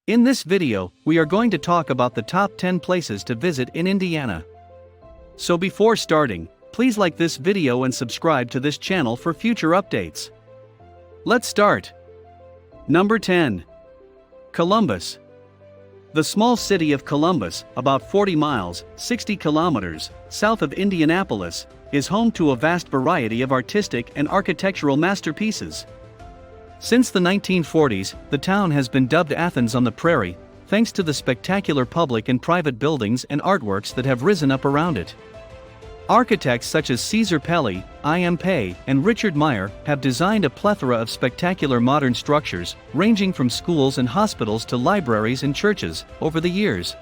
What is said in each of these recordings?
In this video, we are going to talk about the top 10 places to visit in Indiana. So before starting, please like this video and subscribe to this channel for future updates. Let's start. Number 10. Columbus. The small city of Columbus, about 40 miles, 60 kilometers, south of Indianapolis, is home to a vast variety of artistic and architectural masterpieces. Since the 1940s, the town has been dubbed Athens on the Prairie, thanks to the spectacular public and private buildings and artworks that have risen up around it. Architects such as Caesar Pelli, I.M. Pei, and Richard Meyer have designed a plethora of spectacular modern structures, ranging from schools and hospitals to libraries and churches, over the years.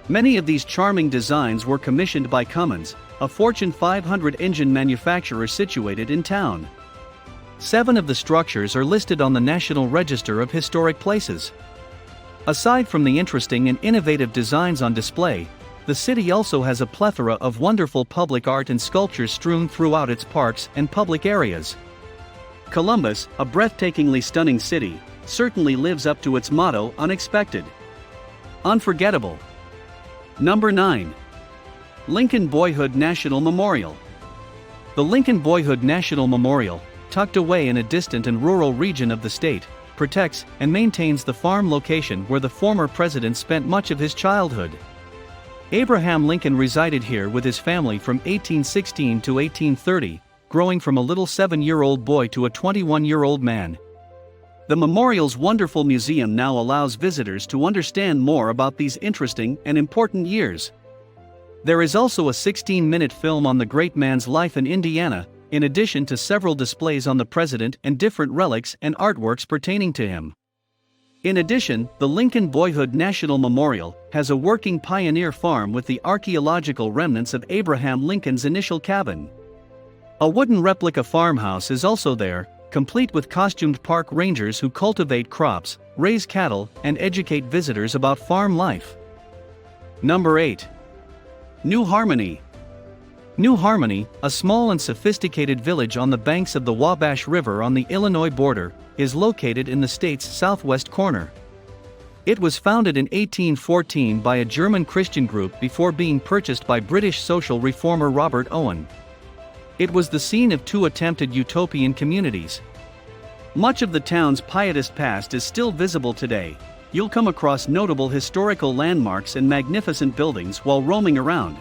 Many of these charming designs were commissioned by Cummins, a Fortune 500 engine manufacturer situated in town. 7 of the structures are listed on the National Register of Historic Places. Aside from the interesting and innovative designs on display, the city also has a plethora of wonderful public art and sculptures strewn throughout its parks and public areas. Columbus, a breathtakingly stunning city, certainly lives up to its motto, unexpected. Unforgettable. Number 9. Lincoln Boyhood National Memorial. The Lincoln Boyhood National Memorial, tucked away in a distant and rural region of the state, protects and maintains the farm location where the former president spent much of his childhood. Abraham Lincoln resided here with his family from 1816 to 1830, growing from a little 7-year-old boy to a 21-year-old man. The memorial's wonderful museum now allows visitors to understand more about these interesting and important years. There is also a 16-minute film on the great man's life in Indiana, in addition to several displays on the president and different relics and artworks pertaining to him. In addition, the Lincoln Boyhood National Memorial has a working pioneer farm with the archaeological remnants of Abraham Lincoln's initial cabin. A wooden replica farmhouse is also there, complete with costumed park rangers who cultivate crops, raise cattle, and educate visitors about farm life. Number 8. New Harmony. New Harmony, a small and sophisticated village on the banks of the Wabash River on the Illinois border, is located in the state's southwest corner. It was founded in 1814 by a German Christian group before being purchased by British social reformer Robert Owen. It was the scene of 2 attempted utopian communities. Much of the town's pietist past is still visible today. You'll come across notable historical landmarks and magnificent buildings while roaming around.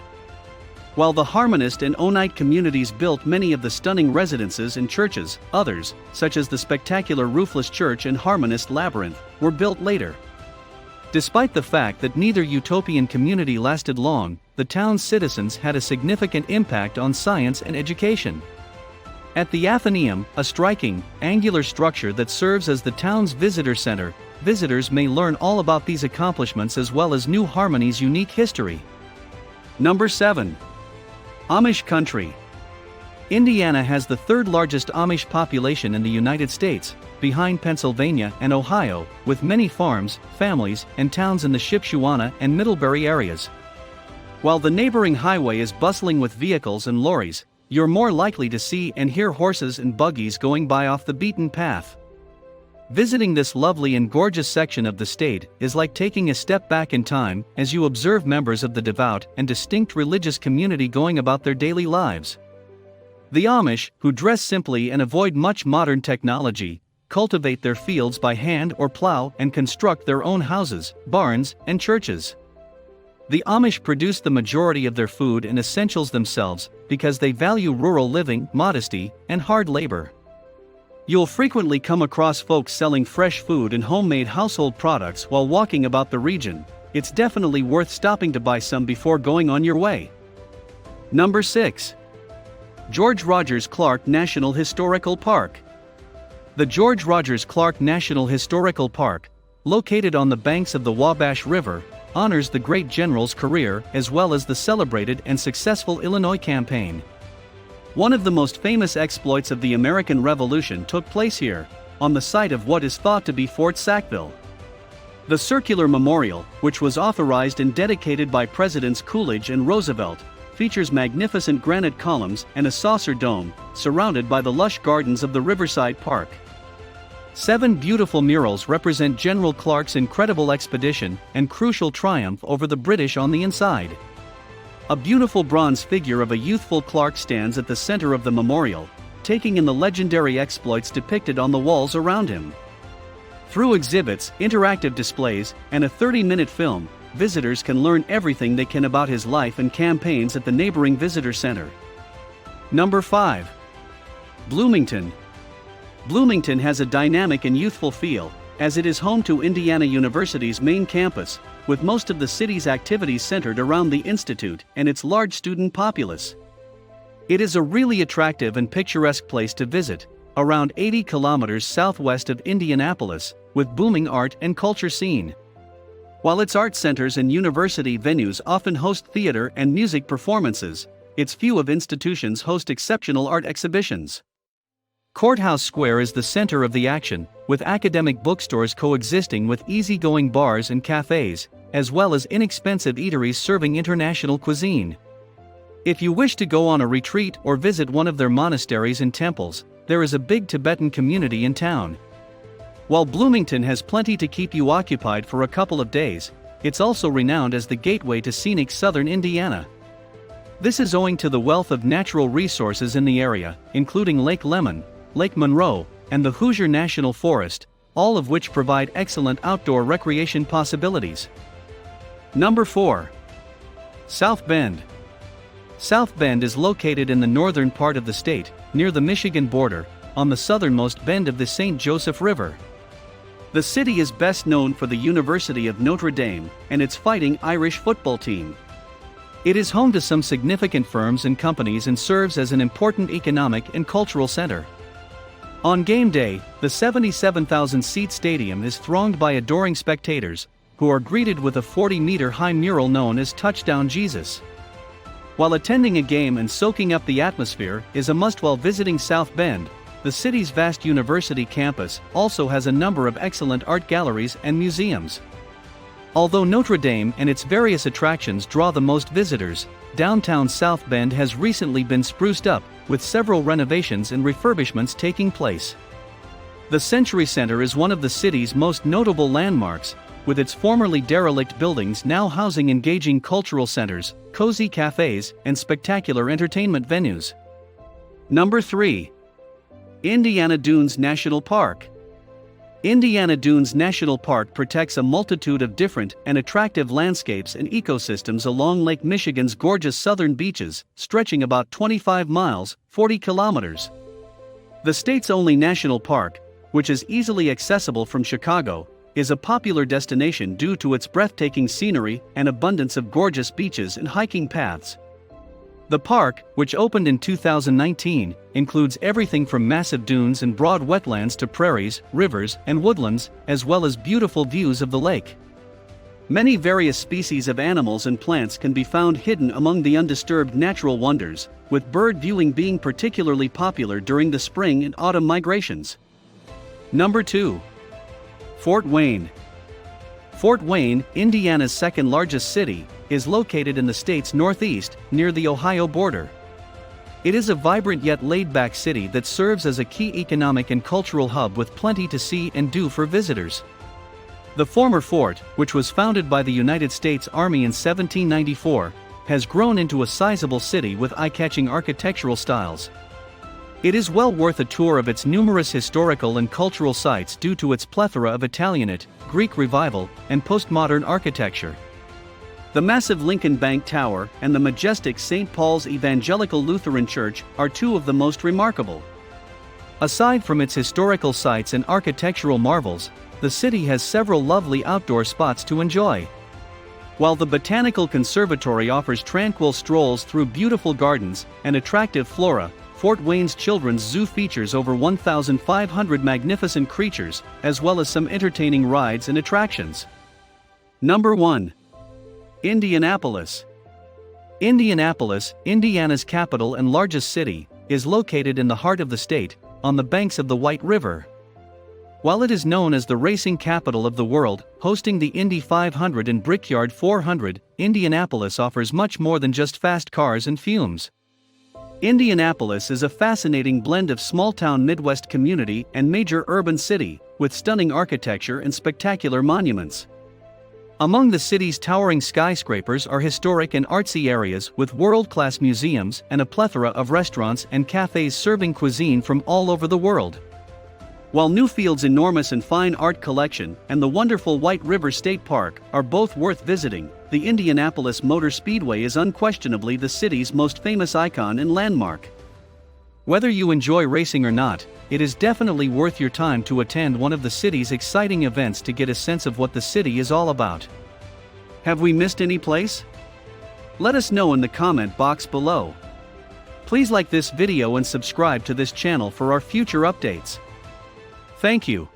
While the Harmonist and Onite communities built many of the stunning residences and churches, others, such as the spectacular roofless church and Harmonist labyrinth, were built later. Despite the fact that neither utopian community lasted long, the town's citizens had a significant impact on science and education. At the Athenaeum, a striking, angular structure that serves as the town's visitor center, visitors may learn all about these accomplishments as well as New Harmony's unique history. Number 7. Amish country. Indiana has the 3rd largest Amish population in the United States, behind Pennsylvania and Ohio, with many farms, families, and towns in the Shipshewana and Middlebury areas. While the neighboring highway is bustling with vehicles and lorries, you're more likely to see and hear horses and buggies going by off the beaten path. Visiting this lovely and gorgeous section of the state is like taking a step back in time as you observe members of the devout and distinct religious community going about their daily lives. The Amish, who dress simply and avoid much modern technology, cultivate their fields by hand or plow and construct their own houses, barns, and churches. The Amish produce the majority of their food and essentials themselves because they value rural living, modesty, and hard labor. You'll frequently come across folks selling fresh food and homemade household products while walking about the region. It's definitely worth stopping to buy some before going on your way. Number 6. George Rogers Clark National Historical Park. The George Rogers Clark National Historical Park, located on the banks of the Wabash River, honors the great general's career as well as the celebrated and successful Illinois campaign. One of the most famous exploits of the American Revolution took place here, on the site of what is thought to be Fort Sackville. The circular memorial, which was authorized and dedicated by Presidents Coolidge and Roosevelt, features magnificent granite columns and a saucer dome, surrounded by the lush gardens of the Riverside Park. 7 beautiful murals represent General Clark's incredible expedition and crucial triumph over the British on the inside. A beautiful bronze figure of a youthful Clark stands at the center of the memorial, taking in the legendary exploits depicted on the walls around him. Through exhibits, interactive displays, and a 30-minute film, visitors can learn everything they can about his life and campaigns at the neighboring visitor center. Number 5. Bloomington. Bloomington has a dynamic and youthful feel, as it is home to Indiana University's main campus, with most of the city's activities centered around the institute and its large student populace. It is a really attractive and picturesque place to visit, around 80 kilometers southwest of Indianapolis, with booming art and culture scene. While its art centers and university venues often host theater and music performances, its few of institutions host exceptional art exhibitions. Courthouse Square is the center of the action, with academic bookstores coexisting with easygoing bars and cafes, as well as inexpensive eateries serving international cuisine. If you wish to go on a retreat or visit one of their monasteries and temples, there is a big Tibetan community in town. While Bloomington has plenty to keep you occupied for a couple of days, it's also renowned as the gateway to scenic southern Indiana. This is owing to the wealth of natural resources in the area, including Lake Lemon, Lake Monroe, and the Hoosier National Forest, all of which provide excellent outdoor recreation possibilities. Number 4. South Bend. South Bend is located in the northern part of the state, near the Michigan border, on the southernmost bend of the St. Joseph River. The city is best known for the University of Notre Dame and its Fighting Irish football team. It is home to some significant firms and companies and serves as an important economic and cultural center. On game day, the 77,000-seat stadium is thronged by adoring spectators, who are greeted with a 40-meter-high mural known as Touchdown Jesus. While attending a game and soaking up the atmosphere is a must while visiting South Bend, the city's vast university campus also has a number of excellent art galleries and museums. Although Notre Dame and its various attractions draw the most visitors, downtown South Bend has recently been spruced up, with several renovations and refurbishments taking place. The Century Center is one of the city's most notable landmarks, with its formerly derelict buildings now housing engaging cultural centers, cozy cafes, and spectacular entertainment venues. Number 3. Indiana Dunes National Park. Indiana Dunes National Park protects a multitude of different and attractive landscapes and ecosystems along Lake Michigan's gorgeous southern beaches, stretching about 25 miles, 40 kilometers. The state's only national park, which is easily accessible from Chicago, is a popular destination due to its breathtaking scenery and abundance of gorgeous beaches and hiking paths. The park, which opened in 2019, includes everything from massive dunes and broad wetlands to prairies, rivers, and woodlands, as well as beautiful views of the lake. Many various species of animals and plants can be found hidden among the undisturbed natural wonders, with bird viewing being particularly popular during the spring and autumn migrations. Number 2. Fort Wayne. Fort Wayne, Indiana's second largest city, is located in the state's northeast, near the Ohio border. It is a vibrant yet laid-back city that serves as a key economic and cultural hub with plenty to see and do for visitors. The former fort, which was founded by the United States Army in 1794, has grown into a sizable city with eye-catching architectural styles. It is well worth a tour of its numerous historical and cultural sites due to its plethora of Italianate, Greek Revival, and postmodern architecture. The massive Lincoln Bank Tower and the majestic St. Paul's Evangelical Lutheran Church are two of the most remarkable. Aside from its historical sites and architectural marvels, the city has several lovely outdoor spots to enjoy. While the Botanical Conservatory offers tranquil strolls through beautiful gardens and attractive flora, Fort Wayne's Children's Zoo features over 1,500 magnificent creatures, as well as some entertaining rides and attractions. Number 1. Indianapolis. Indianapolis, Indiana's capital and largest city, is located in the heart of the state, on the banks of the White River. While it is known as the racing capital of the world, hosting the Indy 500 and Brickyard 400, Indianapolis offers much more than just fast cars and fumes. Indianapolis is a fascinating blend of small-town Midwest community and major urban city, with stunning architecture and spectacular monuments. Among the city's towering skyscrapers are historic and artsy areas with world-class museums and a plethora of restaurants and cafes serving cuisine from all over the world. While Newfield's enormous and fine art collection and the wonderful White River State Park are both worth visiting, the Indianapolis Motor Speedway is unquestionably the city's most famous icon and landmark. Whether you enjoy racing or not, it is definitely worth your time to attend one of the city's exciting events to get a sense of what the city is all about. Have we missed any place? Let us know in the comment box below. Please like this video and subscribe to this channel for our future updates. Thank you.